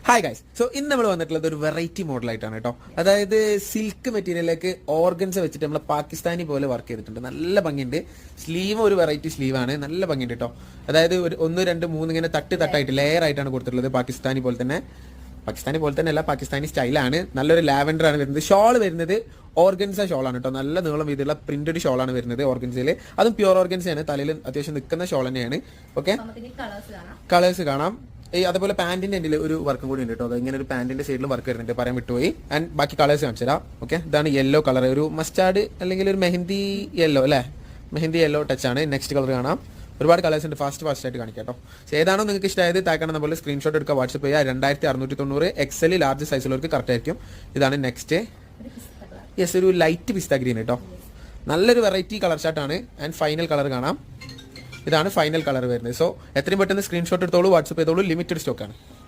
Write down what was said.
Hi guys. So ഇന്ന് നമ്മൾ വന്നിട്ടുള്ളത് ഒരു വെറൈറ്റി മോഡലായിട്ടാണ് കേട്ടോ. അതായത് സിൽക്ക് മെറ്റീരിയലിലേക്ക് ഓർഗൻസ് വെച്ചിട്ട് നമ്മൾ പാകിസ്ഥാനി പോലെ വർക്ക് ചെയ്തിട്ടുണ്ട്. നല്ല ഭംഗിയുണ്ട്. സ്ലീവ് ഒരു വെറൈറ്റി സ്ലീവാണ്, നല്ല ഭംഗിയുണ്ട് കേട്ടോ. അതായത് ഒരു 1, 2, 3 ഇങ്ങനെ തട്ടായിട്ട് ലെയർ ആയിട്ടാണ് കൊടുത്തിട്ടുള്ളത്. പാകിസ്ഥാനി പോലെ തന്നെ അല്ല, പാകിസ്ഥാനി സ്റ്റൈലാണ്. നല്ലൊരു ലാവൻഡർ ആണ് വരുന്നത്. ഷോൾ വരുന്നത് ഓർഗൻസ ഷോളാണ് കേട്ടോ. നല്ല നീളം വീതിയുള്ള പ്രിന്റഡ് ഷോളാണ് വരുന്നത് ഓർഗൻസയിൽ. അതും പ്യൂർ ഓർഗൻസയാണ്. തലയിൽ അത്യാവശ്യം നിൽക്കുന്ന ഷോൾ തന്നെയാണ്. ഓക്കെ, കളേഴ്സ് കാണാം. അതുപോലെ പാന്റിന്റെ എൻഡിൽ ഒരു വർക്കും കൂടി ഉണ്ട് കേട്ടോ. അത് ഇങ്ങനെ ഒരു പാന്റിന്റെ സൈഡിലും വർക്ക് വരുന്നുണ്ട്, പറയാൻ വിട്ടുപോയി. ആൻഡ് ബാക്കി കളേഴ്സ് കാണിച്ചു തരാം. ഓക്കെ, ഇതാണ് യെല്ലോ കളർ, ഒരു മസ്റ്റാർഡ് അല്ലെങ്കിൽ ഒരു മെഹന്തി യെല്ലോ അല്ലേ, മെഹന്തി യെല്ലോ ടച്ച് ആണ്. നെക്സ്റ്റ് കളർ കാണാം. ഒരുപാട് കളേഴ്സ് ഉണ്ട്. ഫാസ്റ്റ് ആയിട്ട് കാണിക്കാം കേട്ടോ. ഏതാണോ നിങ്ങൾക്ക് ഇഷ്ടമായത് താഴ്ക്കണം നമ്മൾ സ്ക്രീൻഷോട്ട് എടുക്കുക, വാട്സ്ആപ്പ് ചെയ്യുക. 2690 XL ലാർജ് സൈസിലുള്ളവർക്ക് കറക്റ്റ് ആയിരിക്കും. ഇതാണ് നെക്സ്റ്റ്. യെസ്, ഒരു ലൈറ്റ് പിസ്ത ഗ്രീൻ കേട്ടോ. നല്ലൊരു വെറൈറ്റി കളർ ചാർട്ടാണ്. ആൻഡ് ഫൈനൽ കളർ കാണാം. ഇതാണ് ഫൈനൽ കളർ വരുന്നത്. സോ എത്രയും പെട്ടെന്ന് സ്ക്രീൻഷോട്ട് എടുത്തോളൂ, വാട്സ്ആപ്പ് ചെയ്തോളൂ. ലിമിറ്റഡ് സ്റ്റോക്കാണ്.